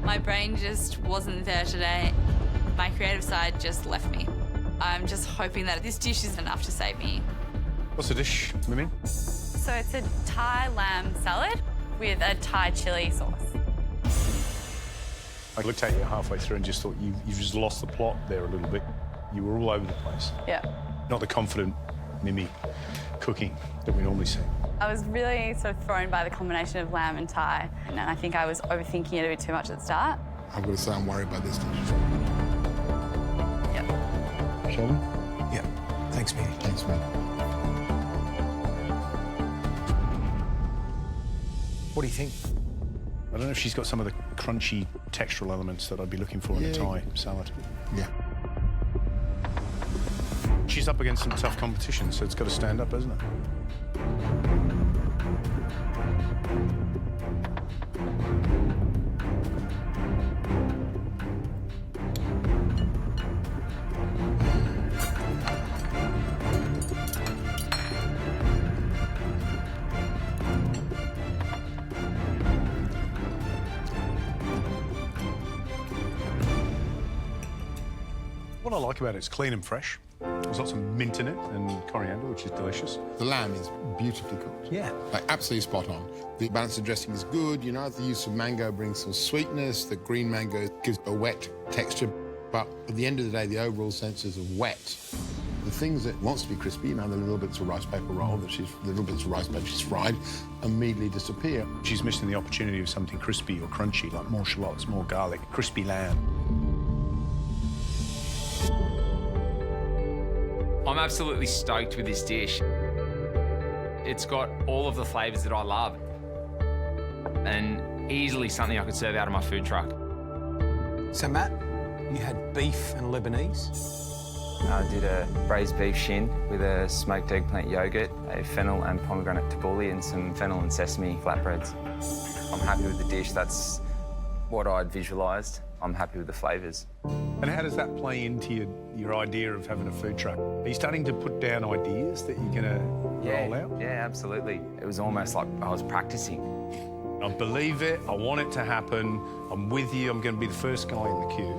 My brain just wasn't there today. My creative side just left me. I'm just hoping that this dish is enough to save me. What's the dish, Mimi? So it's a Thai lamb salad with a Thai chili sauce. I looked at you halfway through and just thought you've just lost the plot there a little bit. You were all over the place. Yeah. Not the confident Mimi cooking that we normally see. I was really sort of thrown by the combination of lamb and Thai, and I think I was overthinking it a bit too much at the start. I've got to say I'm worried about this dish. Yep. Sheldon? Yeah. Thanks, Mimi. Thanks, man. What do you think? I don't know if she's got some of the crunchy textural elements that I'd be looking for in a Thai salad. Yeah. She's up against some tough competition, so it's got to stand up, hasn't it? What I like about it, it's clean and fresh. There's lots of mint in it and coriander, which is delicious. The lamb is beautifully cooked. Yeah. Like, absolutely spot on. The balance of dressing is good. You know, the use of mango brings some sweetness. The green mango gives a wet texture. But at the end of the day, the overall sense is of wet. The things that wants to be crispy, you know, the little bits of rice paper roll, the little bits of rice paper she's fried, immediately disappear. She's missing the opportunity of something crispy or crunchy, like more shallots, more garlic, crispy lamb. I'm absolutely stoked with this dish. It's got all of the flavours that I love and easily something I could serve out of my food truck. So, Matt, you had beef and Lebanese? I did a braised beef shin with a smoked eggplant yoghurt, a fennel and pomegranate tabbouleh and some fennel and sesame flatbreads. I'm happy with the dish. That's what I'd visualised. I'm happy with the flavours. And how does that play into your idea of having a food truck? Are you starting to put down ideas that you're going to roll out? Yeah, absolutely. It was almost like I was practising. I believe it. I want it to happen. I'm with you. I'm going to be the first guy in the queue.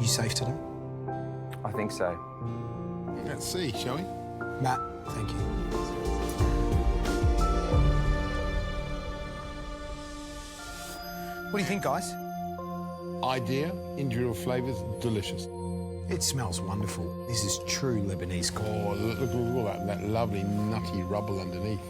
You safe today? I think so. Let's see, shall we? Matt, thank you. What do you think, guys? Idea, individual flavours, delicious. It smells wonderful. This is true Lebanese cooking. Oh, look at all that lovely nutty rubble underneath.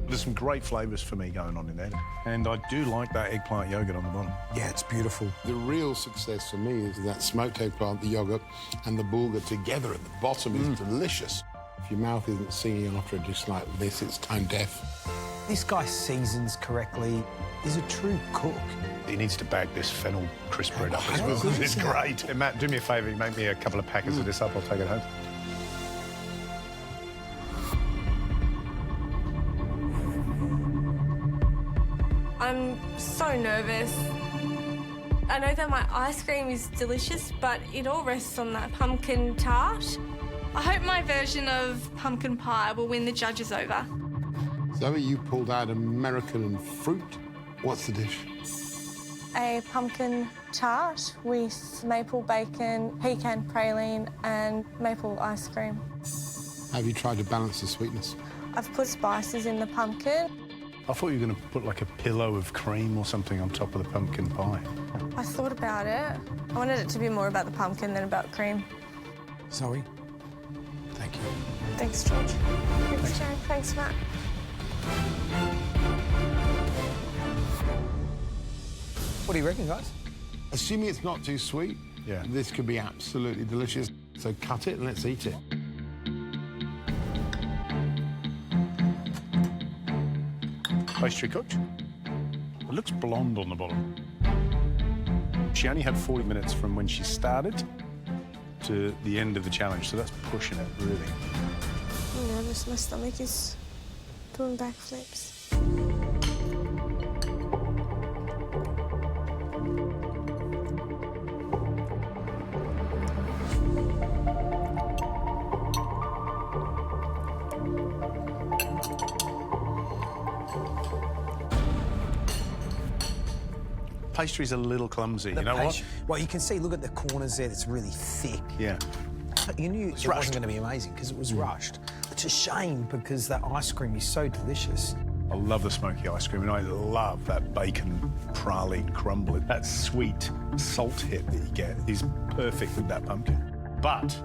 There's some great flavours for me going on in there. And I do like that eggplant yoghurt on the bottom. Yeah, it's beautiful. The real success for me is that smoked eggplant, the yoghurt, and the bulgur together at the bottom is delicious. If your mouth isn't singing after a dish like this, it's tone deaf. This guy seasons correctly. He's a true cook. He needs to bag this fennel crisp bread up as How well. good is It's that? great. And Matt, do me a favour, you make me a couple of packets of this up, I'll take it home. I'm so nervous. I know that my ice cream is delicious, but it all rests on that pumpkin tart. I hope my version of pumpkin pie will win the judges over. Zoe, you pulled out American fruit. What's the dish? A pumpkin tart with maple bacon, pecan praline and maple ice cream. Have you tried to balance the sweetness? I've put spices in the pumpkin. I thought you were going to put like a pillow of cream or something on top of the pumpkin pie. I thought about it. I wanted it to be more about the pumpkin than about cream. Zoe, thank you. Thanks, George. Thanks, Jane. Thanks, Matt. What do you reckon, guys? Assuming it's not too sweet, Yeah. this could be absolutely delicious. So cut it and let's eat it. Pastry cooked. It looks blonde on the bottom. She only had 40 minutes from when she started to the end of the challenge, so that's pushing it, really. I'm nervous. My stomach is doing backflips. Pastry's a little clumsy, you know what? Well, you can see, look at the corners there, it's really thick. Yeah. But you knew it rushed. wasn't going to be amazing because it was rushed. It's a shame because that ice cream is so delicious. I love the smoky ice cream, and I love that bacon praline crumble. That sweet salt hit that you get is perfect with that pumpkin. But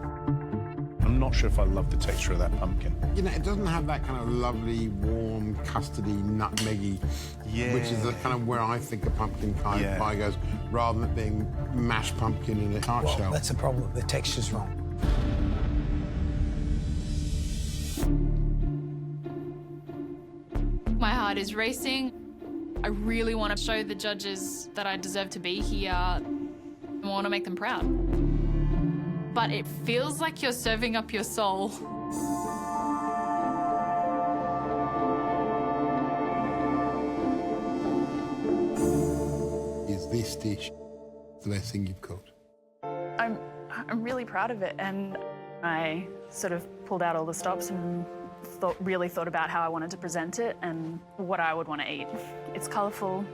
I'm not sure if I love the texture of that pumpkin. You know, it doesn't have that kind of lovely, warm, custardy, nutmeggy, which is the kind of where I think a pumpkin pie goes, rather than it being mashed pumpkin in a tart shell. That's the problem. The texture's wrong. My heart is racing. I really want to show the judges that I deserve to be here. I want to make them proud. But it feels like you're serving up your soul. Is this dish the best thing you've cooked? I'm really proud of it, and I sort of pulled out all the stops and really thought about how I wanted to present it and what I would want to eat. It's colourful,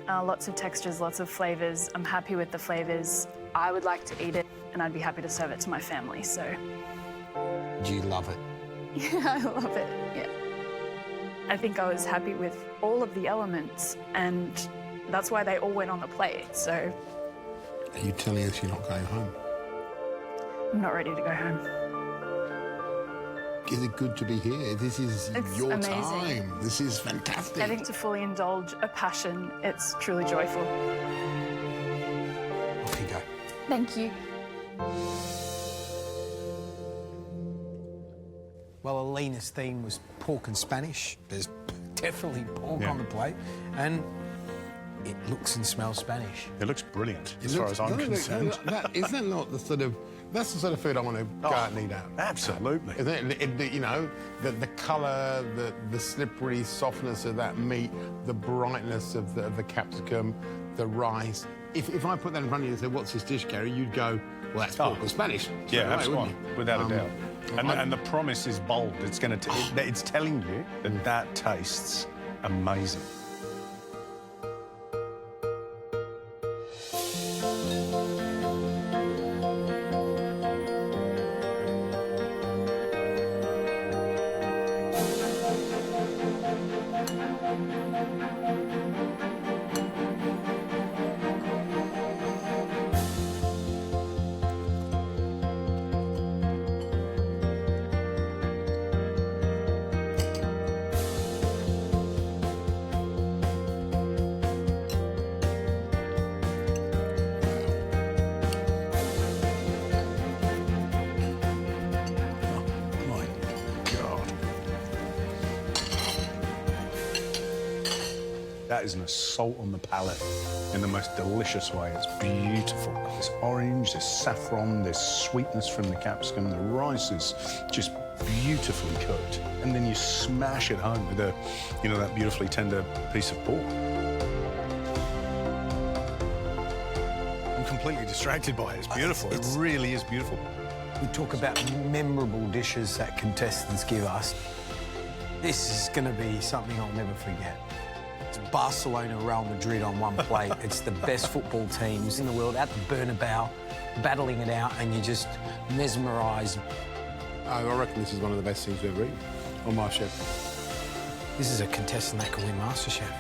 lots of textures, lots of flavours. I'm happy with the flavours. I would like to eat it, and I'd be happy to serve it to my family, so... Do you love it? Yeah, I love it, yeah. I think I was happy with all of the elements, and that's why they all went on the plate, so... Are you telling us you're not going home? I'm not ready to go home. Is it good to be here? This is your amazing. time. This is fantastic. I think to fully indulge a passion, it's truly joyful. Off you go. Thank you. Well, Alina's theme was pork and Spanish. There's definitely pork on the plate, and it looks and smells Spanish. It looks brilliant, as far as I'm concerned. Isn't that not the sort of... That's the sort of food I want to go out and eat out. Absolutely. Isn't it, you know, the colour, the slippery softness of that meat, the brightness of the capsicum, the rice. If I put that in front of you and said, what's this dish, Gary, you'd go, well, that's pork and Spanish. Yeah, that's absolutely, without a doubt. And the promise is bold. It's going to, it's telling you that that tastes amazing. That is an assault on the palate in the most delicious way. It's beautiful. There's orange, there's saffron, there's sweetness from the capsicum. The rice is just beautifully cooked. And then you smash it home with a, you know, that beautifully tender piece of pork. I'm completely distracted by it. It's beautiful. It really is beautiful. We talk about memorable dishes that contestants give us. This is going to be something I'll never forget. It's Barcelona, Real Madrid on one plate. It's the best football teams in the world at the Bernabeu, battling it out, and you're just mesmerised. I reckon this is one of the best things we've ever eaten on MasterChef. This is a contestant that can win MasterChef.